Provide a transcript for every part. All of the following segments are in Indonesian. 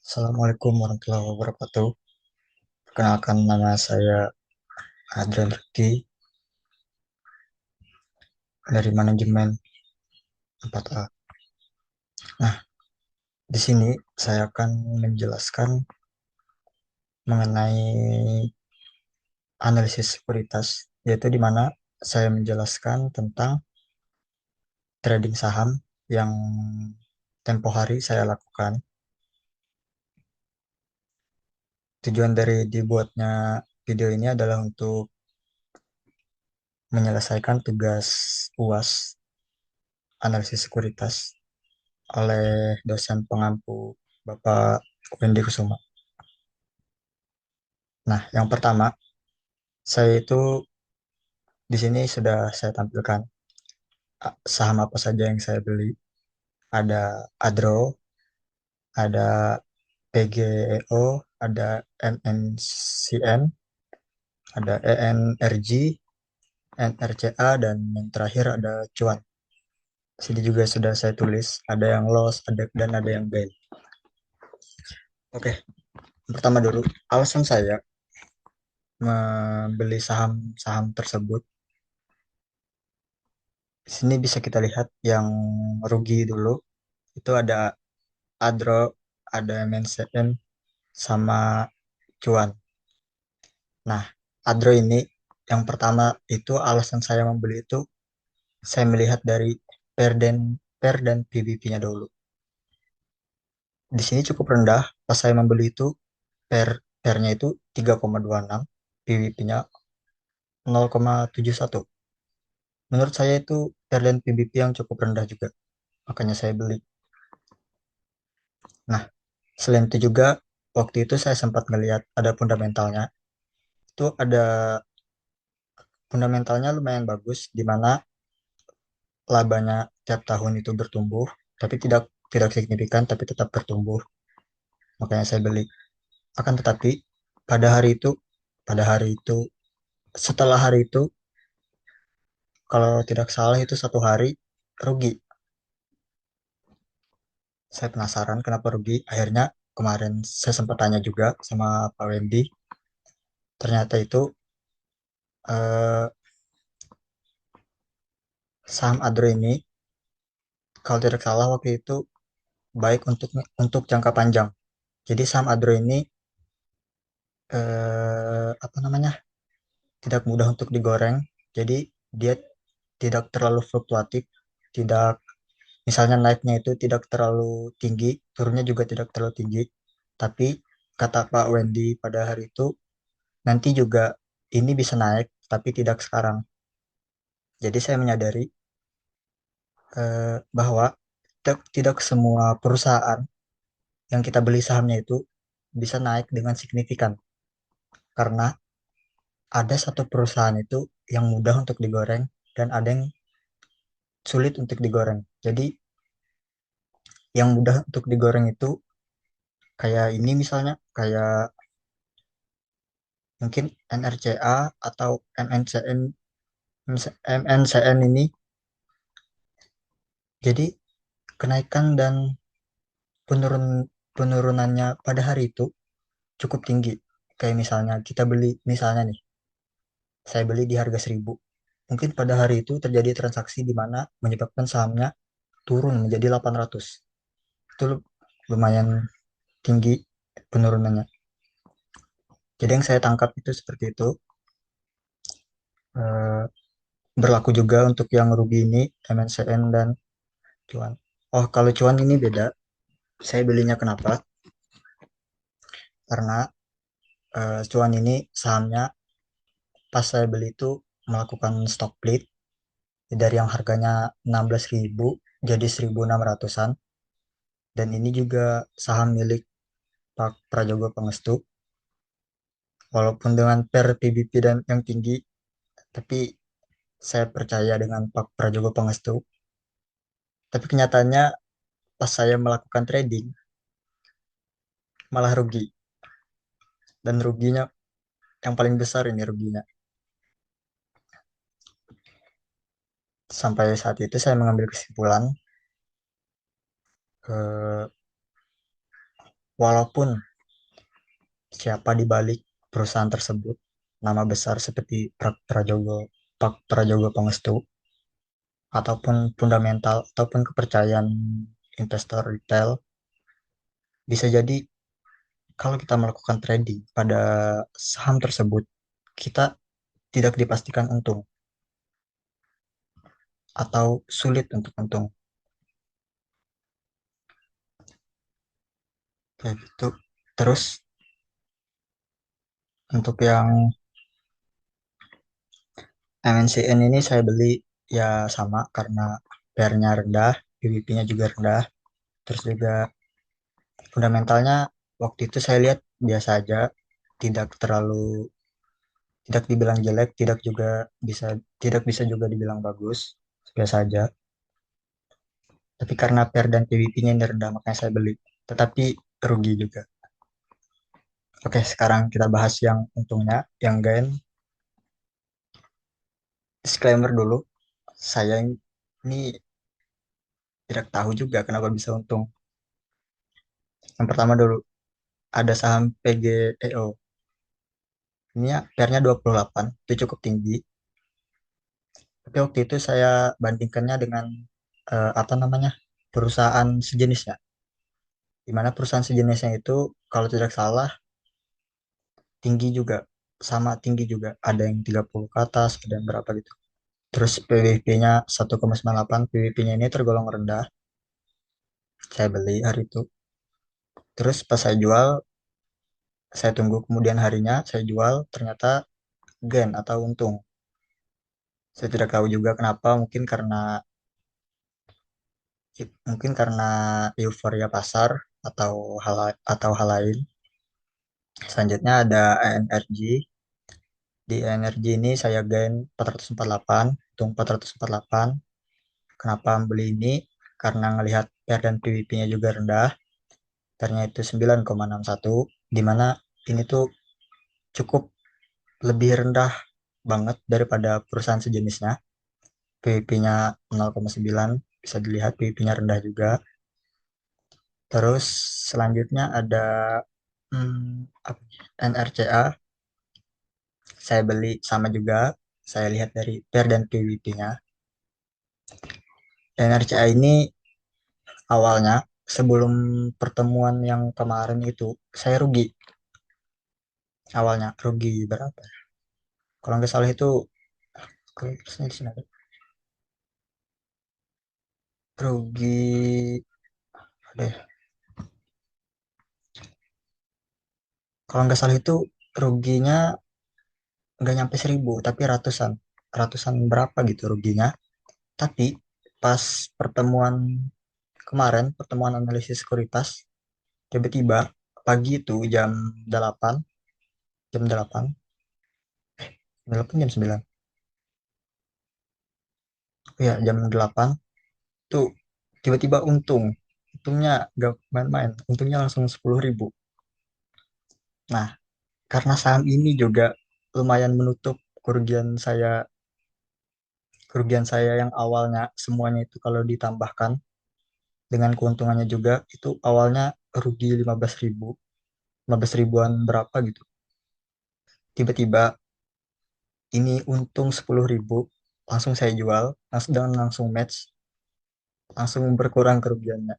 Assalamualaikum warahmatullahi wabarakatuh. Perkenalkan nama saya Adrian Rifki dari manajemen 4A. Nah, di sini saya akan menjelaskan mengenai analisis sekuritas, yaitu di mana saya menjelaskan tentang trading saham yang tempo hari saya lakukan. Tujuan dari dibuatnya video ini adalah untuk menyelesaikan tugas UAS analisis sekuritas oleh dosen pengampu Bapak Wendy Kusuma. Nah, yang pertama, saya itu di sini sudah saya tampilkan saham apa saja yang saya beli. Ada Adro, ada PGEO, ada MNCN, ada ENRG, NRCA, dan yang terakhir ada Cuan. Sini juga sudah saya tulis, ada yang loss, dan ada yang gain. Oke, pertama dulu, alasan saya membeli saham-saham tersebut. Di sini bisa kita lihat yang rugi dulu. Itu ada Adro, ada MNCN, sama Cuan. Nah, Adro ini yang pertama itu alasan saya membeli itu saya melihat dari per dan PBB-nya dulu. Di sini cukup rendah. Pas saya membeli itu per pernya itu 3,26, PBB-nya 0,71. Menurut saya itu per dan PBB yang cukup rendah juga. Makanya saya beli. Nah, selain itu juga waktu itu saya sempat ngelihat ada fundamentalnya. Itu ada fundamentalnya lumayan bagus di mana labanya tiap tahun itu bertumbuh, tapi tidak tidak signifikan, tapi tetap bertumbuh. Makanya saya beli. Akan tetapi pada hari itu, pada hari itu, setelah hari itu, kalau tidak salah itu satu hari rugi. Saya penasaran kenapa rugi. Akhirnya kemarin saya sempat tanya juga sama Pak Wendy. Ternyata itu eh, saham Adro ini, kalau tidak salah waktu itu baik untuk jangka panjang. Jadi saham Adro ini apa namanya? Tidak mudah untuk digoreng. Jadi dia tidak terlalu fluktuatif, tidak misalnya naiknya itu tidak terlalu tinggi, turunnya juga tidak terlalu tinggi. Tapi kata Pak Wendy pada hari itu nanti juga ini bisa naik, tapi tidak sekarang. Jadi saya menyadari bahwa tidak semua perusahaan yang kita beli sahamnya itu bisa naik dengan signifikan karena ada satu perusahaan itu yang mudah untuk digoreng dan ada yang sulit untuk digoreng. Jadi yang mudah untuk digoreng itu kayak ini misalnya kayak mungkin NRCA atau MNCN MNCN ini. Jadi kenaikan dan penurun penurunannya pada hari itu cukup tinggi. Kayak misalnya kita beli misalnya nih, saya beli di harga 1.000. Mungkin pada hari itu terjadi transaksi di mana menyebabkan sahamnya turun menjadi 800. Itu lumayan tinggi penurunannya. Jadi yang saya tangkap itu seperti itu. Eh, Berlaku juga untuk yang rugi ini, MNCN dan Cuan. Oh, kalau Cuan ini beda. Saya belinya kenapa? Karena Cuan ini sahamnya pas saya beli itu melakukan stock split dari yang harganya 16.000 jadi 1.600-an. Dan ini juga saham milik Pak Prajogo Pangestu. Walaupun dengan per PBB dan yang tinggi, tapi saya percaya dengan Pak Prajogo Pangestu. Tapi kenyataannya pas saya melakukan trading malah rugi. Dan ruginya yang paling besar ini ruginya. Sampai saat itu saya mengambil kesimpulan eh, walaupun siapa di balik perusahaan tersebut, nama besar seperti Prajogo Pangestu, ataupun fundamental, ataupun kepercayaan investor retail, bisa jadi kalau kita melakukan trading pada saham tersebut, kita tidak dipastikan untung atau sulit untuk untung. Kayak gitu. Terus untuk yang MNCN ini saya beli ya sama karena PR-nya rendah, PBB-nya juga rendah, terus juga fundamentalnya waktu itu saya lihat biasa aja, tidak terlalu tidak dibilang jelek, bisa tidak bisa juga dibilang bagus, biasa aja. Tapi karena PR dan PBB-nya ini rendah makanya saya beli. Tetapi rugi juga. Oke, sekarang kita bahas yang untungnya, yang gain. Disclaimer dulu, saya ini tidak tahu juga kenapa bisa untung. Yang pertama dulu, ada saham PGEO. Ini ya, PR-nya 28, itu cukup tinggi. Tapi waktu itu saya bandingkannya dengan apa namanya perusahaan sejenisnya. Di mana perusahaan sejenisnya itu kalau tidak salah tinggi juga, sama tinggi juga. Ada yang 30 ke atas, ada yang berapa gitu. Terus PWP-nya 1,98, PWP-nya ini tergolong rendah. Saya beli hari itu. Terus pas saya jual, saya tunggu kemudian harinya, saya jual, ternyata gain atau untung. Saya tidak tahu juga kenapa, mungkin karena euforia pasar atau hal lain. Selanjutnya ada ENRG. Di ENRG ini saya gain 448, untung 448. Kenapa beli ini? Karena ngelihat PR dan PWP-nya juga rendah. PR-nya itu 9,61, di mana ini tuh cukup lebih rendah banget daripada perusahaan sejenisnya. PWP-nya 0,9, bisa dilihat PWP-nya rendah juga. Terus selanjutnya ada NRCA, saya beli sama juga. Saya lihat dari PR dan PWP-nya. NRCA ini awalnya sebelum pertemuan yang kemarin itu saya rugi. Awalnya rugi berapa? Kalau nggak salah itu di sini ada. Rugi deh. Kalau nggak salah itu ruginya nggak nyampe 1.000, tapi ratusan. Ratusan berapa gitu ruginya. Tapi pas pertemuan kemarin, pertemuan analisis sekuritas, tiba-tiba pagi itu jam 8, 8 jam 9. Ya, jam 8 tuh tiba-tiba untung. Untungnya gak main-main. Untungnya langsung 10.000. Nah, karena saham ini juga lumayan menutup kerugian saya, kerugian saya yang awalnya semuanya itu kalau ditambahkan dengan keuntungannya juga itu awalnya rugi 15.000, 15 ribuan berapa gitu. Tiba-tiba ini untung 10.000, langsung saya jual, langsung match, langsung berkurang kerugiannya.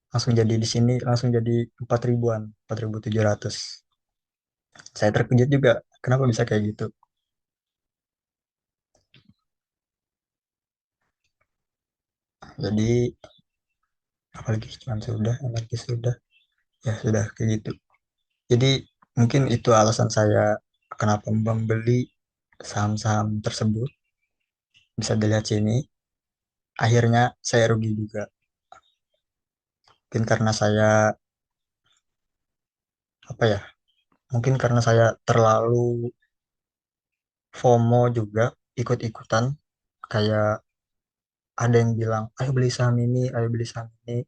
Langsung jadi di sini langsung jadi 4 ribuan, 4.700. Saya terkejut juga, kenapa bisa kayak gitu. Jadi apalagi cuman sudah, energi sudah, ya sudah kayak gitu. Jadi mungkin itu alasan saya kenapa membeli saham-saham tersebut. Bisa dilihat sini, akhirnya saya rugi juga. Mungkin karena saya, apa ya, mungkin karena saya terlalu FOMO juga, ikut-ikutan. Kayak ada yang bilang, ayo beli saham ini, ayo beli saham ini.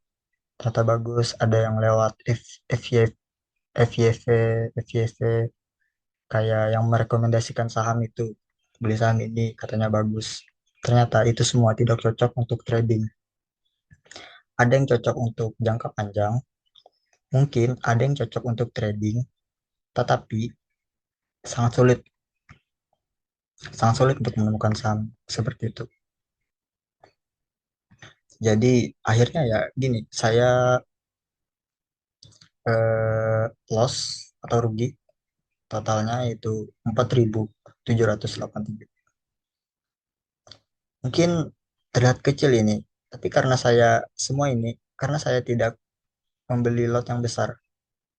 Ternyata bagus, ada yang lewat FYF, FYV, FYV, kayak yang merekomendasikan saham itu. Beli saham ini, katanya bagus. Ternyata itu semua tidak cocok untuk trading. Ada yang cocok untuk jangka panjang, Mungkin ada yang cocok untuk trading, tetapi sangat sulit, sangat sulit untuk menemukan saham seperti itu. Jadi akhirnya ya gini, saya loss atau rugi totalnya itu 4.787. Mungkin terlihat kecil ini, tapi karena saya semua ini karena saya tidak membeli lot yang besar.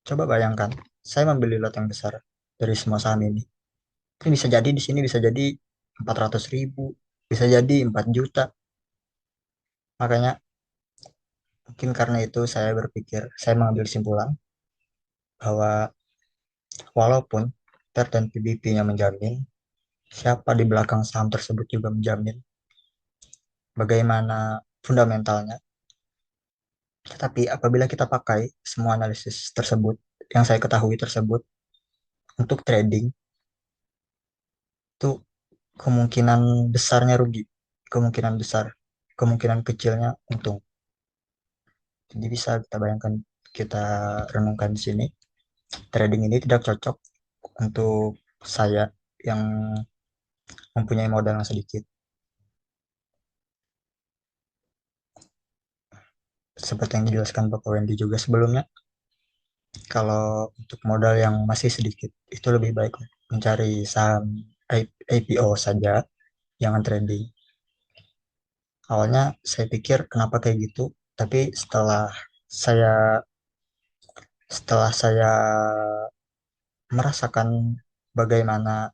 Coba bayangkan, saya membeli lot yang besar dari semua saham ini. Ini bisa jadi di sini bisa jadi 400.000, bisa jadi 4 juta. Makanya mungkin karena itu saya berpikir, saya mengambil kesimpulan bahwa walaupun PER dan PBP-nya menjamin, siapa di belakang saham tersebut juga menjamin bagaimana fundamentalnya. Tetapi apabila kita pakai semua analisis tersebut, yang saya ketahui tersebut, untuk trading, itu kemungkinan besarnya rugi, kemungkinan besar, kemungkinan kecilnya untung. Jadi bisa kita bayangkan, kita renungkan di sini, trading ini tidak cocok untuk saya yang mempunyai modal yang sedikit. Seperti yang dijelaskan Bapak Wendy juga sebelumnya, kalau untuk modal yang masih sedikit, itu lebih baik mencari saham IPO saja, jangan trading. Awalnya saya pikir kenapa kayak gitu, tapi saya setelah saya merasakan bagaimana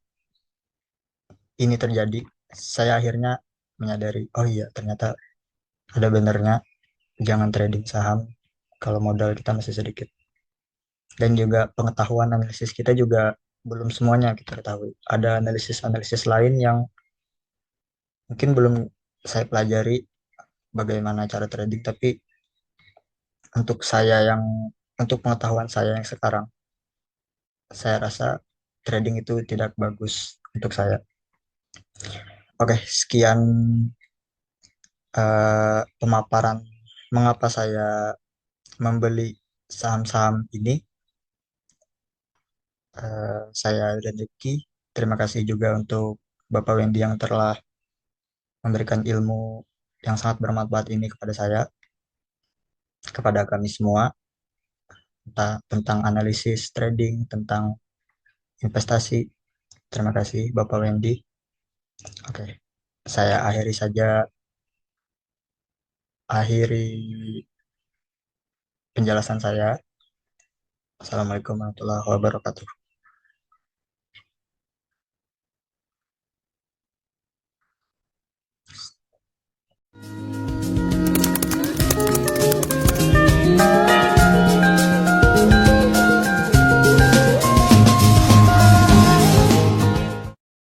ini terjadi, saya akhirnya menyadari, oh iya ternyata ada benernya jangan trading saham kalau modal kita masih sedikit. Dan juga pengetahuan analisis kita juga belum semuanya kita ketahui. Ada analisis-analisis lain yang mungkin belum saya pelajari bagaimana cara trading, tapi untuk saya yang untuk pengetahuan saya yang sekarang, saya rasa trading itu tidak bagus untuk saya. Oke, sekian pemaparan mengapa saya membeli saham-saham ini. Saya dan Rifki, terima kasih juga untuk Bapak Wendy yang telah memberikan ilmu yang sangat bermanfaat ini kepada saya, kepada kami semua, tentang analisis trading, tentang investasi. Terima kasih Bapak Wendy. Oke, saya akhiri penjelasan saya. Assalamualaikum warahmatullahi wabarakatuh.